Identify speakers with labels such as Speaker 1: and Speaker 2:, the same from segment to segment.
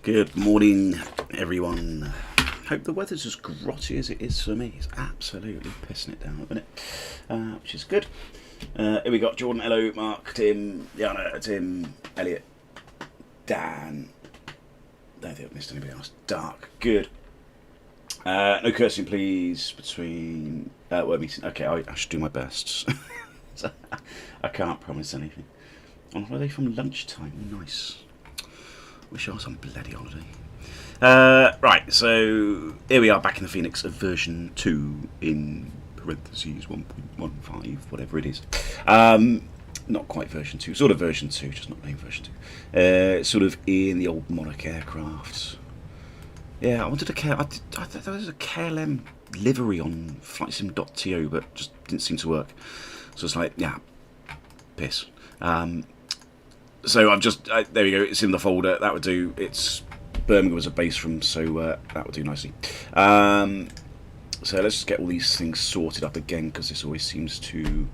Speaker 1: Good morning, everyone. Hope the weather's as grotty as it is for me. It's absolutely pissing it down at the minute, which is good. Here we got Jordan, hello, Mark, Tim, Yana, Tim, Elliot, Dan. Don't think I've missed anybody else. Dark, good. No cursing, please, between word meeting. Okay, I should do my best. I can't promise anything. On holiday from lunchtime, nice. Wish I was on bloody holiday. Right, so here we are back in the Fenix version 2 in parentheses 1.15, whatever it is. Not quite version 2, sort of version 2, just not named version 2. Sort of in the old Monarch aircraft. Yeah, I wanted there was a KLM livery on Flightsim.to, but just didn't seem to work. So it's like, yeah, piss. So I've just, there we go, it's in the folder, that would do. It's Birmingham as a base from, so that would do nicely. So let's just get all these things sorted up again, because this always seems to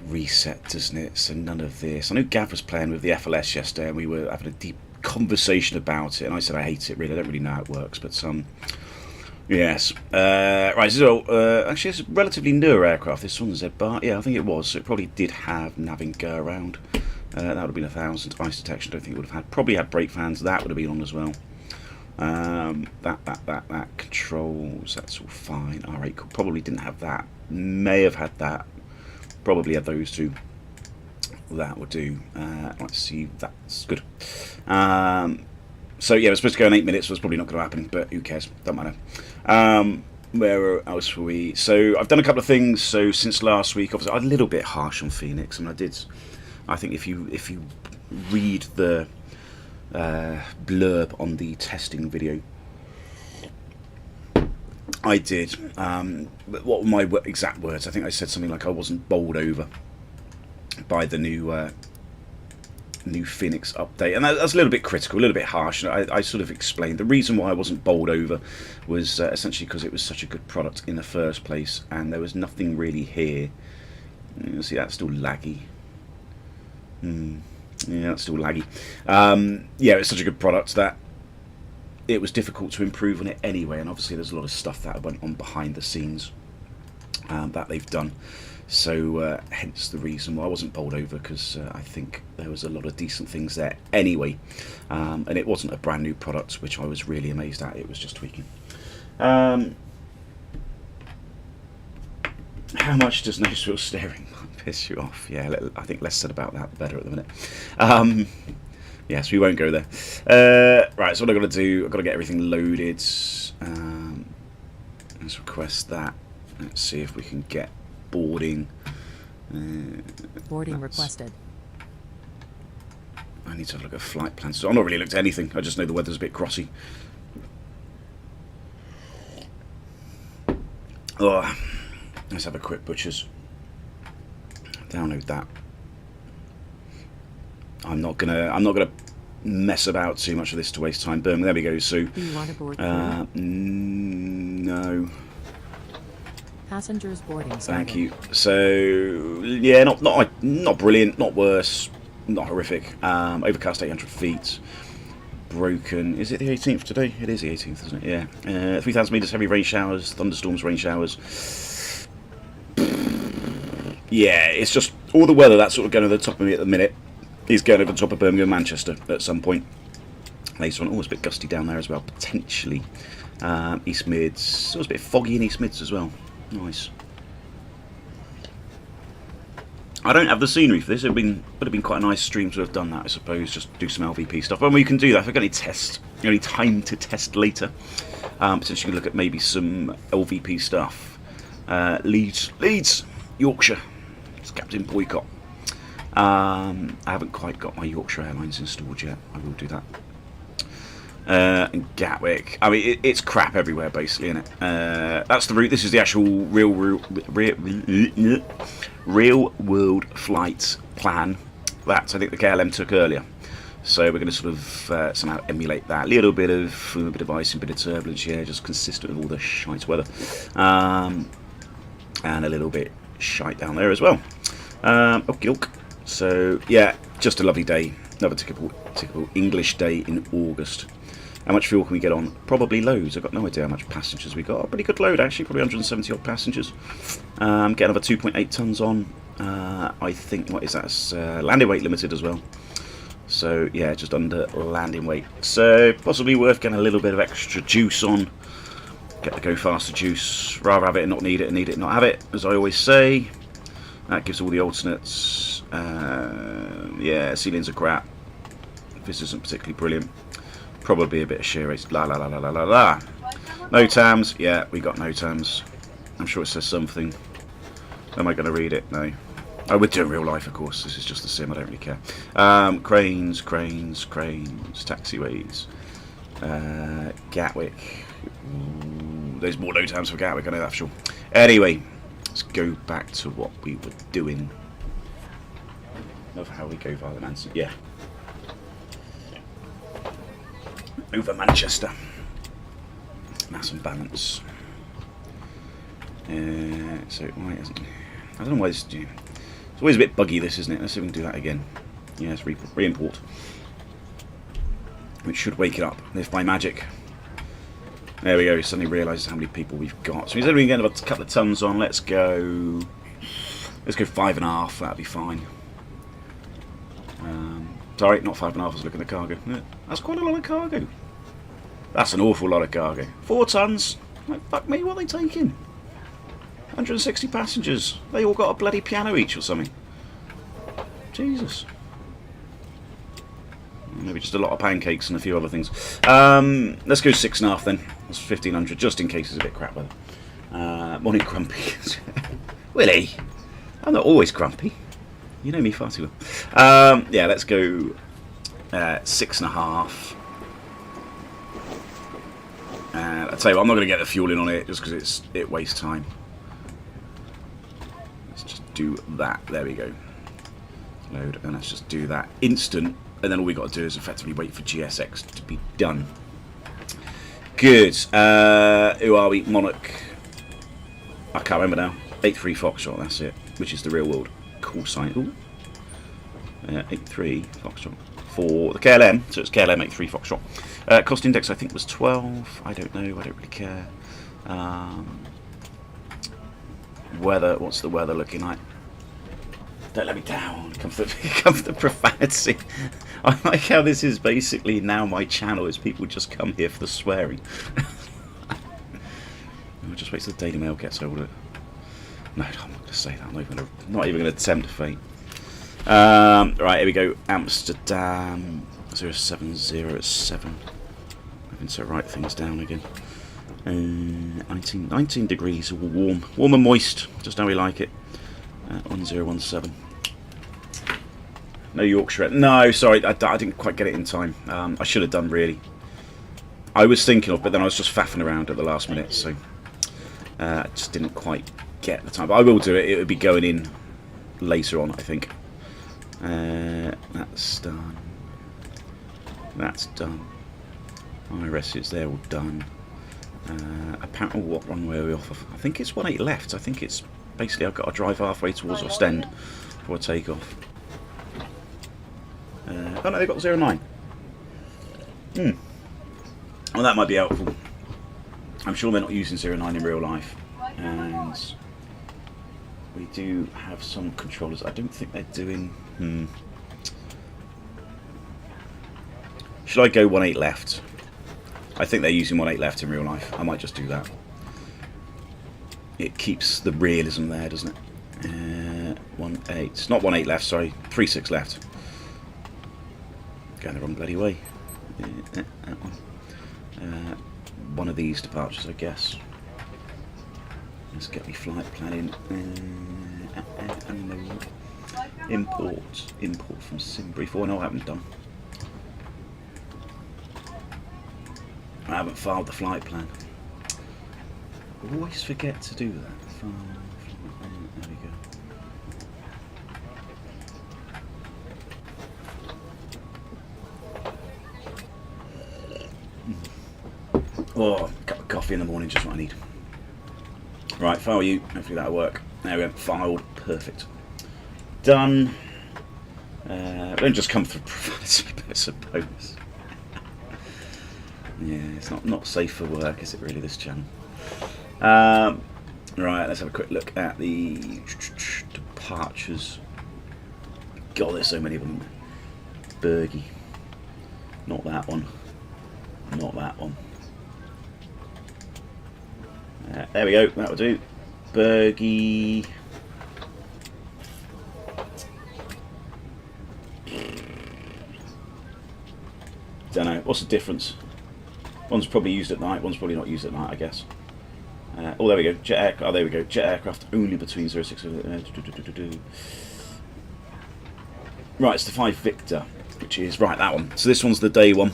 Speaker 1: reset, doesn't it? So none of this. I know Gav was playing with the FLS yesterday, and we were having a deep conversation about it, and I said I hate it, really. I don't really know how it works, but yes. Right, so actually it's a relatively newer aircraft, this one, Z-Bar. Yeah, I think it was. So it probably did have navigation go around. That would have been 1,000. Ice detection, I don't think it would have had. Probably had brake fans, that would have been on as well. That controls, that's all fine. R8 probably didn't have that. May have had that. Probably had those two. That would do. Let's see, that's good. So yeah, we're supposed to go in 8 minutes, so it's probably not going to happen, but who cares? Don't matter. Where else were we? So I've done a couple of things. So since last week, obviously, I'm a little bit harsh on Fenix. I mean, I think if you read the blurb on the testing video, I did. What were my exact words? I think I said something like I wasn't bowled over by the new Fenix update, and that's a little bit critical, a little bit harsh. I sort of explained the reason why I wasn't bowled over was essentially because it was such a good product in the first place, and there was nothing really here. You see, that's still laggy. Yeah, that's still laggy. Yeah, it's such a good product that it was difficult to improve on it anyway, and obviously there's a lot of stuff that went on behind the scenes that they've done. So hence the reason why I wasn't bowled over, because I think there was a lot of decent things there anyway, and it wasn't a brand new product, which I was really amazed at. It was just tweaking. How much does noticeable steering piss you off? Yeah, I think less said about that, the better at the minute. Yes, we won't go there. Right, so what I've got to do, I've got to get everything loaded. Let's request that. Let's see if we can get boarding.
Speaker 2: Boarding requested.
Speaker 1: I need to have a look at flight plans. So I've not really looked at anything. I just know the weather's a bit grotty. Oh, let's have a quick butchers. Download that. I'm not gonna mess about too much of this to waste time. Boom, there we go. So
Speaker 2: Do you want to board?
Speaker 1: no.
Speaker 2: Passengers boarding.
Speaker 1: Thank you. So yeah, not brilliant, not worse, not horrific. Overcast 800 feet. Broken. Is it the 18th today? It is the 18th, isn't it? Yeah. 3,000 meters, heavy rain showers, thunderstorms, rain showers. Yeah, it's just all the weather that's sort of going over the top of me at the minute is going over the top of Birmingham, Manchester at some point later on. Oh, it's a bit gusty down there as well, potentially. East Mids. It was a bit foggy in East Mids as well. Nice. I don't have the scenery for this. Would have been quite a nice stream to have done that, I suppose. Just do some LVP stuff. Well, we can do that. If we've got any time to test later, potentially we can look at maybe some LVP stuff. Leeds, Yorkshire. It's Captain Boycott. I haven't quite got my Yorkshire Airlines installed yet. I will do that. And Gatwick. I mean, it's crap everywhere, basically, isn't it? That's the route. This is the actual real world flight plan that I think the KLM took earlier. So we're going to sort of somehow emulate that. A little bit of ice and a bit of turbulence, yeah, just consistent with all the shite weather, and a little bit shite down there as well. Okie doke. So yeah, just a lovely day. Another typical English day in August. How much fuel can we get on? Probably loads. I've got no idea how much passengers we got. A pretty good load actually, probably 170 odd passengers. Get another 2.8 tonnes on. I think, what is that? It's landing weight limited as well. So yeah, just under landing weight. So possibly worth getting a little bit of extra juice on. Get the go faster juice. Rather have it and not need it, and need it and not have it, as I always say. That gives all the alternates. Yeah, ceilings are crap. This isn't particularly brilliant. Probably a bit of shear race. La la la la la la la. No TAMs. Yeah, we got no TAMs. I'm sure it says something. Am I going to read it? No. Oh, we're doing real life, of course. This is just a sim. I don't really care. Cranes, cranes, cranes. Taxiways. Gatwick. Ooh, there's more no TAMs for Gatwick. I know that for sure. Anyway, let's go back to what we were doing. Of how we go via the Manson. Yeah. Over Manchester. Mass and balance. So why isn't? I don't know why this. It's always a bit buggy, this, isn't it? Let's see if we can do that again. Yes, re-import. Which should wake it up, if by magic. There we go. Suddenly realises how many people we've got. So instead of getting a couple of tons on, let's go 5.5. That'll be fine. Sorry, not 5.5. I was looking at the cargo. That's quite a lot of cargo. That's an awful lot of cargo. 4 tons. Like, fuck me, what are they taking? 160 passengers. They all got a bloody piano each or something. Jesus. Maybe just a lot of pancakes and a few other things. Let's go 6.5 then. That's 1,500, just in case it's a bit crap weather. Morning, Grumpy. Willie, I'm not always grumpy. You know me far too well. Yeah, let's go 6.5. I tell you what, I'm not going to get the fuel in on it just because it wastes time. Let's just do that. There we go. Load, and let's just do that instant. And then all we got to do is effectively wait for GSX to be done. Good. Who are we? Monarch. I can't remember now. 83 Foxtrot, that's it. Which is the real world call sign. Ooh. 83 Foxtrot. For the KLM, so it's KLM 83 Foxtrot. Cost index I think was 12. I don't know, I don't really care. Weather, what's the weather looking like? Don't let me down. Come for the profanity. I like how this is basically now my channel, is people just come here for the swearing. I'll just wait till the Daily Mail gets hold of it. No, I'm not going to say that. I'm not even going to attempt to fake. Right, here we go. Amsterdam 0707. Having to write things down again. 19 degrees, all warm and moist, just how we like it. 1017. No Yorkshire. No, sorry, I didn't quite get it in time. I should have done, really. I was thinking of, but then I was just faffing around at the last minute, so I just didn't quite get the time. But I will do it. It will be going in later on, I think. That's done. That's done. IRS, they're all done. Apparently, what runway are we off of? I think it's 18 left. I think it's basically I've got to drive halfway towards Ostend before I take off. Oh no, they've got 09. Well, that might be helpful. I'm sure they're not using 09 in real life. And we do have some controllers. I don't think they're doing... Should I go 18 left? I think they're using 18 left in real life. I might just do that. It keeps the realism there, doesn't it? 18. It's not 18 left, sorry. 36 left. Going the wrong bloody way. That one. One of these departures, I guess. Let's get me flight plan in. Import from SimBrief. Oh no, I haven't done. I haven't filed the flight plan. I always forget to do that. File, there we go. Oh, a cup of coffee in the morning, just what I need. Right, file you. Hopefully that'll work. There we go. Filed. Perfect. Done. Don't just come through profanity, I suppose. Yeah, it's not safe for work, is it really, this channel? Right, let's have a quick look at the departures. God, there's so many of them. Bergie. Not that one. Not that one. There we go, that'll do. Bergie. Don't know, what's the difference? One's probably used at night, one's probably not used at night, I guess. Oh, there we go. Jet aircraft. Oh, there we go. Jet aircraft only between 06. Right, it's the 5 Victor, which is right that one. So this one's the day one.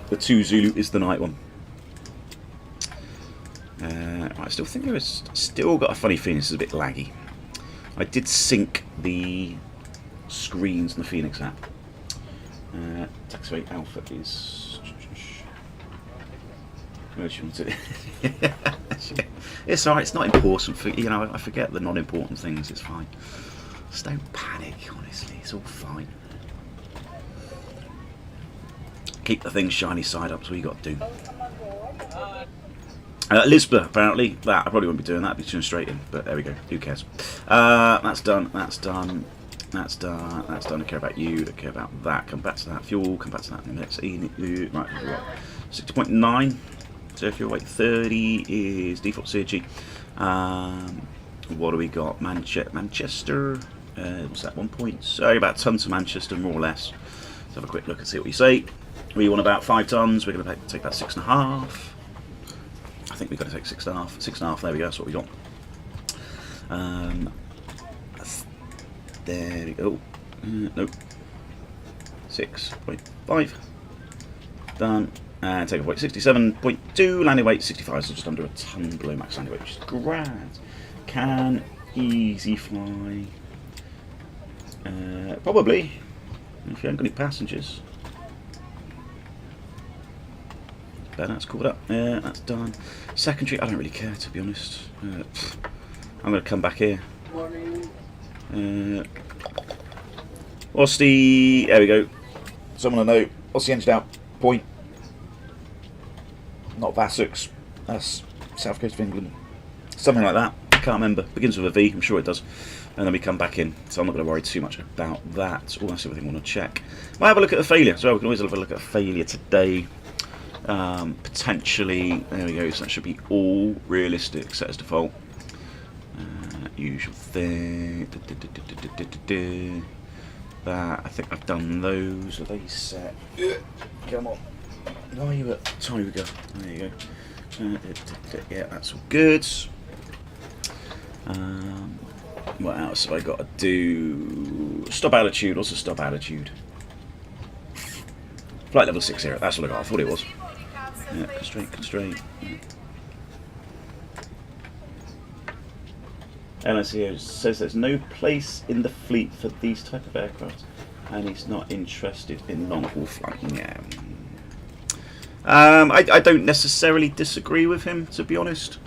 Speaker 1: The 2 Zulu is the night one. I still think it's still got a funny feeling. This is a bit laggy. I did sync the screens in the Fenix app. Taxiway Alpha is. It's alright, it's not important for, you know, I forget the non-important things, it's fine. Just don't panic, honestly, it's all fine. Keep the thing shiny side up, that's what you got to do. Lisbon, apparently, that I probably wouldn't be doing that, I'd be tuning straight in, but there we go, who cares. That's done, that's done, that's done, that's done. I care about you, I care about that, come back to that, fuel, come back to that in a minute. Right, 60.9. So fuel weight 30 is default CG. What do we got? Manchester. What's that? 1 point. So about a ton to Manchester, more or less. Let's have a quick look and see what you say. We want about 5 tons. We're going to take about 6.5. I think we've got to take 6.5. 6.5. There we go. That's what we got. There we go. Nope. 6.5. Done. And take off weight 67.2, landing weight 65, so just under a ton below max landing weight, which is grand. Can easy fly. Probably, if you haven't got any passengers. But that's caught up. That's done. Secondary, I don't really care, to be honest. I'm going to come back here. What's the... There we go. Someone will know. What's the engine out point? Not Vasux, that's south coast of England, something like that. I can't remember. Begins with a V, I'm sure it does. And then we come back in, so I'm not going to worry too much about that. Oh, that's everything I want to check. Might have a look at the failure. So we can always have a look at a failure today. Potentially, there we go. So that should be all realistic. Set as default. Usual thing. That I think I've done those. Are they set? Come on. Why are you at? Time we go. There you go. Yeah, that's all good. What else have I got to do? Stop altitude. What's the stop altitude? Flight level 60. That's what I got. I thought it was. Yeah, constraint. Yeah. Airline says there's no place in the fleet for these type of aircraft, and he's not interested in long-haul flying. Yeah. I don't necessarily disagree with him, to be honest.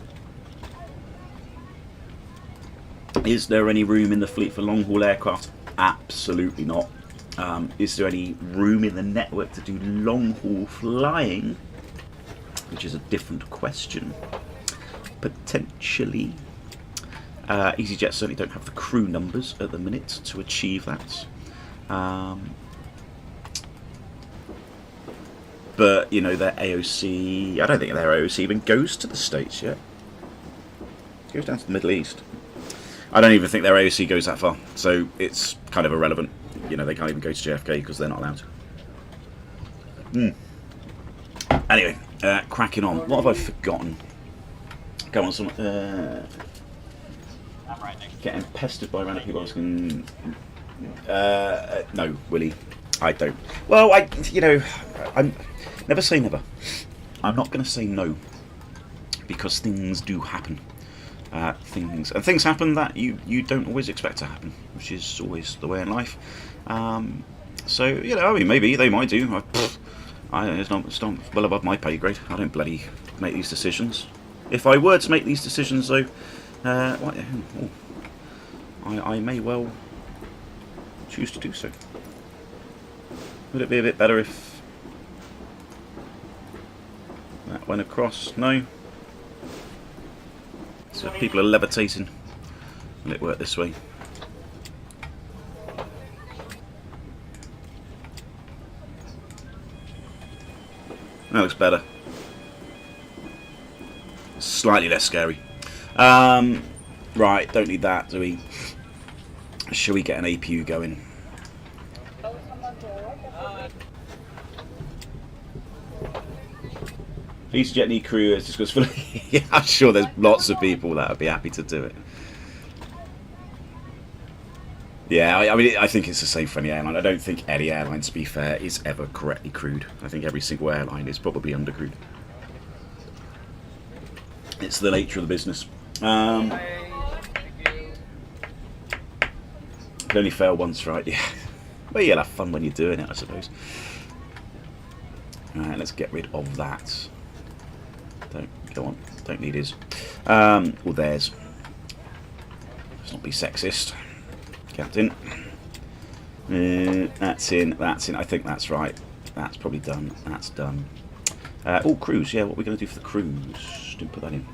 Speaker 1: Is there any room in the fleet for long-haul aircraft? Absolutely not. Is there any room in the network to do long-haul flying? Which is a different question. Potentially. EasyJet certainly don't have the crew numbers at the minute to achieve that. But, you know, their AOC... I don't think their AOC even goes to the States yet. It goes down to the Middle East. I don't even think their AOC goes that far. So it's kind of irrelevant. You know, they can't even go to JFK because they're not allowed to. Anyway, cracking on. What have I forgotten? Go on, someone... getting pestered by random people asking... no, Willie. I don't. Well, I'm never say never. I'm not going to say no, because things do happen. Things happen that you don't always expect to happen, which is always the way in life. So you know, I mean, maybe they might do. It's not well above my pay grade. I don't bloody make these decisions. If I were to make these decisions, though, I may well choose to do so. Would it be a bit better if that went across? No. So people are levitating. Will it work this way? That looks better. Slightly less scary. Right, don't need that, do we? Shall we get an APU going? EasyJet need crew is just because yeah, I'm sure there's lots of people that would be happy to do it. Yeah, I mean, I think it's the same for any airline. I don't think any airline, to be fair, is ever correctly crewed. I think every single airline is probably undercrewed. It's the nature of the business. You can only fail once, right? Yeah. Well, you'll have fun when you're doing it, I suppose. Alright, let's get rid of that. Go on. Don't need his. Well, theirs. Let's not be sexist. Captain. That's in. That's in. I think that's right. That's probably done. That's done. Oh, cruise. Yeah, what are we going to do for the cruise? Didn't put that in.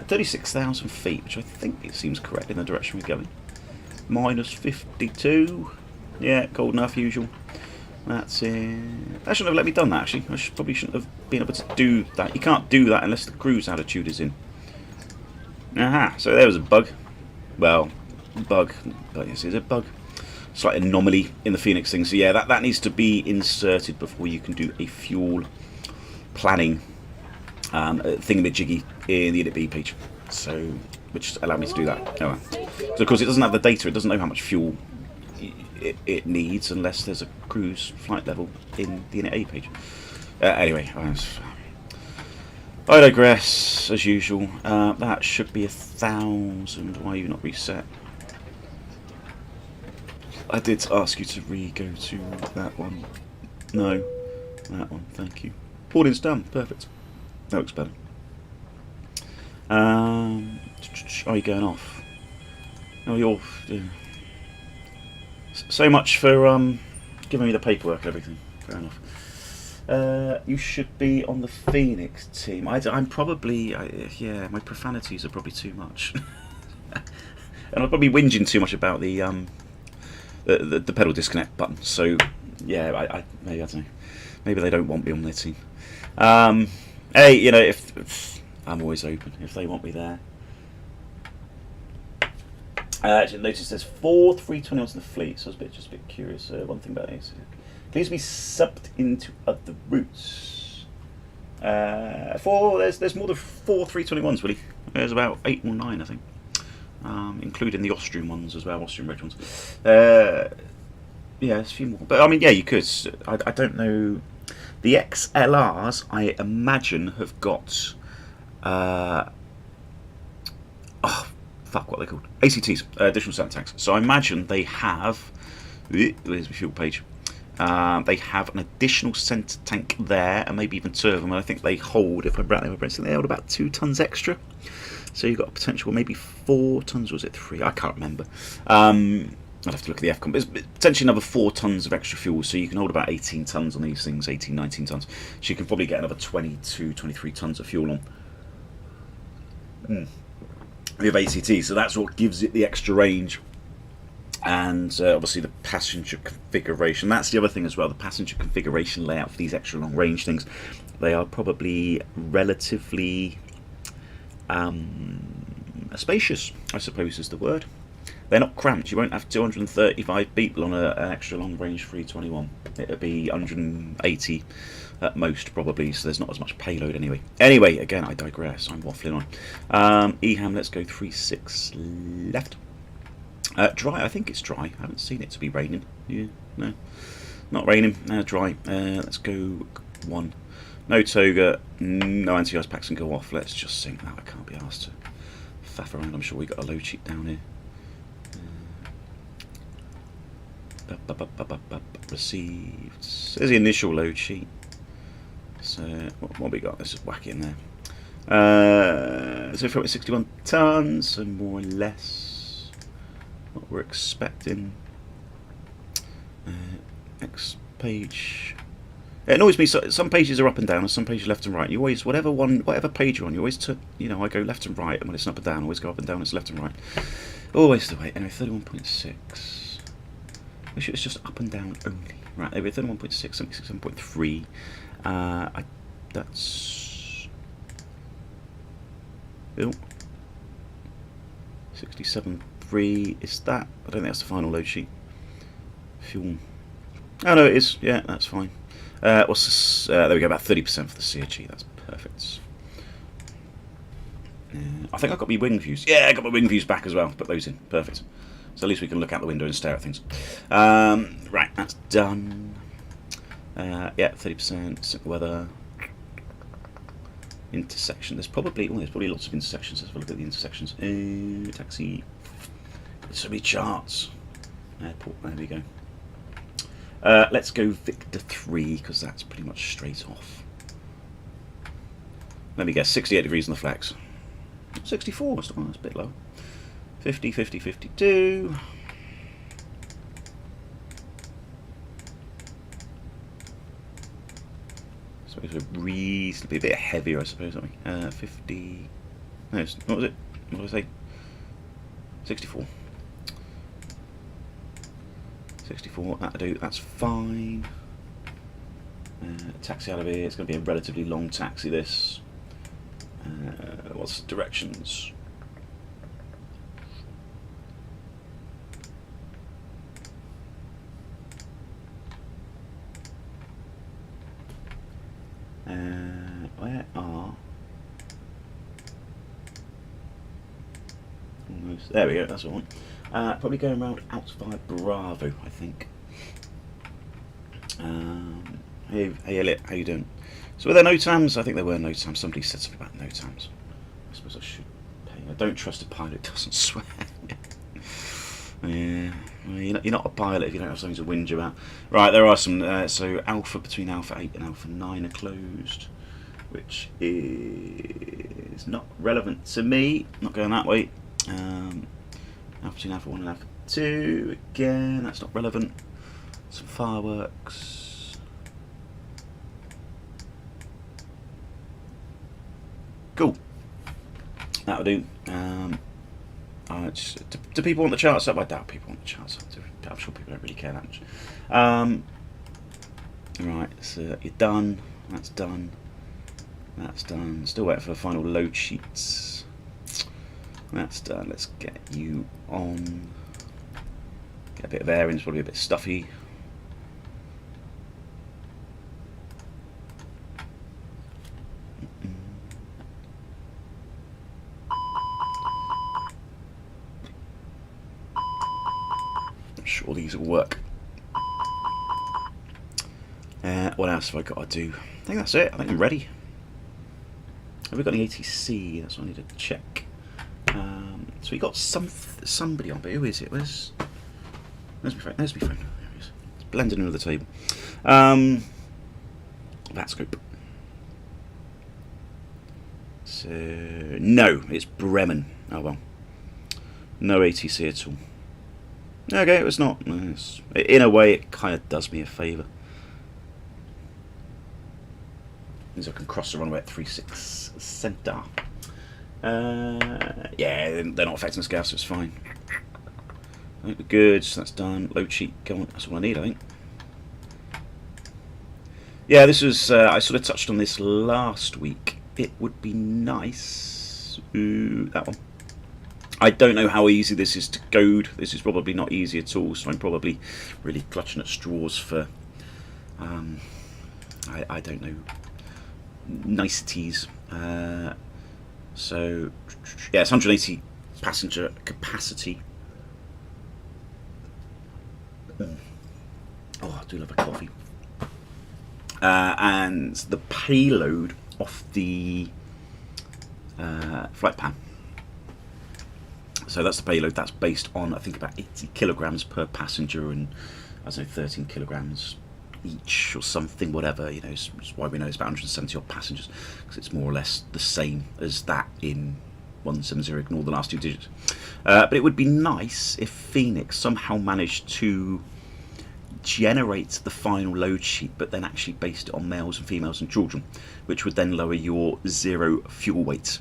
Speaker 1: 36,000 feet, which I think it seems correct in the direction we're going. Minus 52. Yeah, cold enough, usual. That's it. That shouldn't have let me done that, actually. I probably shouldn't have been able to do that. You can't do that unless the cruise altitude is in. Aha, so there was a bug. Well, bug. But yes, it's a bug. Slight anomaly in the Fenix thing. So yeah, that needs to be inserted before you can do a fuel planning thingamajiggy in the Unit B page. So, which allowed me to do that. Oh, well. So of course it doesn't have the data. It doesn't know how much fuel it needs unless there's a cruise flight level in the Unit A page. Anyway, I digress as usual. That should be 1,000. Why are you not reset? I did ask you to go to that one. No, that one. Thank you. Boarding's done. Perfect. That looks better. Are you going off? Oh, you're. So much for giving me the paperwork and everything. Fair enough. You should be on the Fenix team. I'm probably yeah. My profanities are probably too much, and I'm probably whinging too much about the pedal disconnect button. So yeah, maybe I don't know. Maybe they don't want me on their team. Hey, you know, if I'm always open if they want me there. Actually, notice there's 4 321s in the fleet, so I was just a bit curious. One thing about this, can these be subbed into other routes? There's more than 4 321s really. There's about 8 or 9, I think, including the Austrian ones as well, Austrian reg ones. Yeah, there's a few more, but I mean, yeah, you could. I don't know. The XLRs, I imagine, have got. Fuck, what are they called? ACTs, additional center tanks. So I imagine they have. There's the fuel page. They have an additional center tank there, and maybe even 2 of them. And I think they hold, if I'm right, they hold about 2 tons extra. So you've got a potential, maybe 4 tons, or was it 3? I can't remember. I'd have to look at the FCOM. There's potentially another 4 tons of extra fuel, so you can hold about 18 tons on these things, 18, 19 tons. So you can probably get another 22, 23 tons of fuel on. With ACT, so that's what gives it the extra range. And obviously the passenger configuration, that's the other thing as well, the passenger configuration layout for these extra long range things. They are probably relatively spacious, I suppose is the word. They're not cramped. You won't have 235 people on an extra long range 321. It'll be 180 at most probably, so there's not as much payload anyway. Anyway, again, I digress. I'm waffling on. EHAM, let's go 36 left. Dry, I think it's dry. I haven't seen it to be raining. Yeah, no, not raining. Dry. Let's go 1. No toga, no anti-ice packs can go off. Let's just sink that. I can't be asked to faff around. I'm sure we got a load sheet down here. Received. There's the initial load sheet. So what we got? Let's just whack it in there. So from 61 tons, so more or less what we're expecting. page. It annoys me. So some pages are up and down, and some pages are left and right. You always, whatever page you're on, you always, I go left and right, and when it's up and down, I always go up and down. It's left and right. Always the way. Anyway, 31.6. Wish it was just up and down only. Right, there we go. 31.6, 77.3. That's 67.3. Is that? I don't think that's the final load sheet. Fuel. Oh no, it is. Yeah, that's fine. What's this? There we go. About 30% for the CHE. That's perfect. I think I've got my wing views. Yeah, I got my wing views back as well. Put those in. Perfect. So at least we can look out the window and stare at things. Right, that's done. Yeah, 30%. Simple weather. Intersection. There's probably lots of intersections. Let's have a look at the intersections. Taxi. So many charts. Airport. There we go. Let's go Victor 3 because that's pretty much straight off. Let me guess. 68 degrees on the flags. 64. That's a bit low. 50, 50, 52. So it's reasonably a bit heavier, I suppose, aren't we? 50. No, what was it? What did I say? 64. 64, that'll do, that's fine. Taxi out of here, it's going to be a relatively long taxi, this. What's the directions? Where are... Almost, there we go, that's the one. Probably going around outside Bravo, I think. Hey Elliot, how you doing? So were there NOTAMs? I think there were NOTAMs. Somebody said something about NOTAMs. I suppose I should pay. I don't trust a pilot who doesn't swear. Yeah, well, you're not a pilot if you don't have something to whinge about. Right, there are some. So Alpha between Alpha 8 and Alpha 9 are closed, which is not relevant to me. Not going that way. Alpha between Alpha 1 and Alpha 2, again, that's not relevant. Some fireworks. Cool. That'll do. Do people want the charts up? I doubt people want the charts up. I'm sure people don't really care that much. Right, so you're done. That's done. That's done. Still waiting for the final load sheets. That's done. Let's get you on. Get a bit of air in. It's probably a bit stuffy. I'm sure these will work. What else have I got to do? I think that's it. I think I'm ready. Have we got any ATC? That's what I need to check. So we got somebody on, but who is it? There's my phone. There's my phone. There it is. It's blended into the table. That's good. So no, it's Bremen. Oh well. No ATC at all. Okay, it was not. In a way, it kind of does me a favour. Means I can cross the runway at 36 centre. Yeah, they're not affecting the scale, so it's fine. I think we're good, so that's done. Load sheet, go on, that's all I need, I think. Yeah, this was, I sort of touched on this last week. It would be nice. Ooh, that one. I don't know how easy this is to code. This is probably not easy at all, so I'm probably really clutching at straws for, I don't know, niceties. So yeah, it's 180 passenger capacity. Oh, I do love a coffee. And the payload off the flight pan. So that's the payload. That's based on, I think, about 80 kilograms per passenger, and I don't know, 13 kilograms each or something, whatever, you know. It's why we know it's about 170 odd passengers, because it's more or less the same as that in 170, ignore the last two digits. But it would be nice if Fenix somehow managed to generate the final load sheet, but then actually based it on males and females and children, which would then lower your zero fuel weight.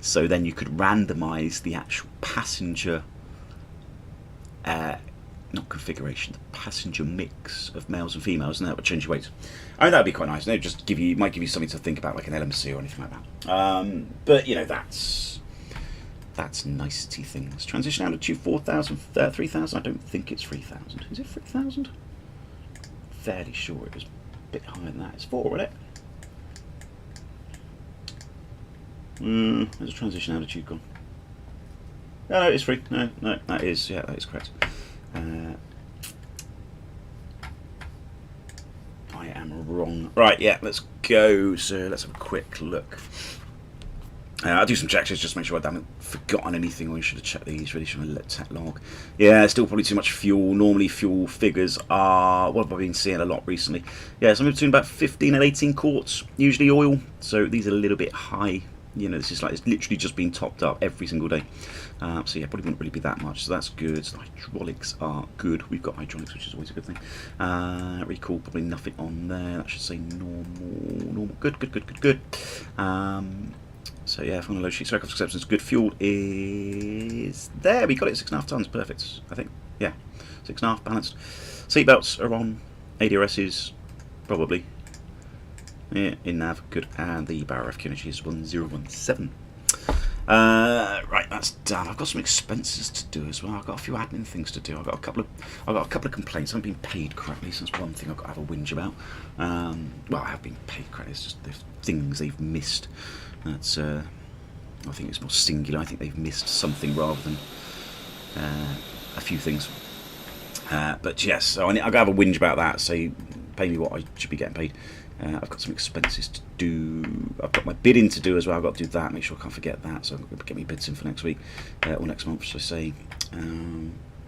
Speaker 1: So then you could randomise the actual passenger, not configuration, the passenger mix of males and females, and that would change your weight. I mean, that would be quite nice. And it would just might give you something to think about, like an LMC or anything like that. But you know, that's nicety things. Transition altitude 4,000, 3,000. I don't think it's 3,000. Is it 3,000? Fairly sure it was a bit higher than that. It's 4, isn't it? There's a transition altitude gone. No, it's 3. No, that is correct. I am wrong. Right, yeah, let's go. So let's have a quick look. I'll do some checks just to make sure I haven't forgotten anything, or we should have checked these. Really should have let tech log. Yeah, still probably too much fuel. Normally fuel figures are, what have I been seeing a lot recently? Yeah, somewhere between about 15 and 18 quarts, usually oil. So these are a little bit high. You know, this is like, it's literally just been topped up every single day. So yeah, probably wouldn't really be that much. So that's good. So the hydraulics are good. We've got hydraulics, which is always a good thing. Recall, probably nothing on there. That should say normal. Good. So yeah, final load sheet, circle acceptance, good. Fuel is there. We got it, 6.5 tons, perfect. I think, yeah, 6.5 balanced. Seatbelts are on. ADRS probably. Yeah, in nav, good. And the barrel RFQ energy is 1017. Right, that's done. I've got some expenses to do as well. I've got a few admin things to do. I've got a couple of complaints. I haven't been paid correctly, so that's one thing I've got to have a whinge about. Well, I have been paid correctly. It's just the things they've missed. That's I think it's more singular. I think they've missed something rather than a few things. But yes, so I've got to have a whinge about that. Say, pay me what I should be getting paid. I've got some expenses to do. I've got my bidding to do as well. I've got to do that. Make sure I can't forget that. So I'm going to get me bids in for next week or next month, should I say.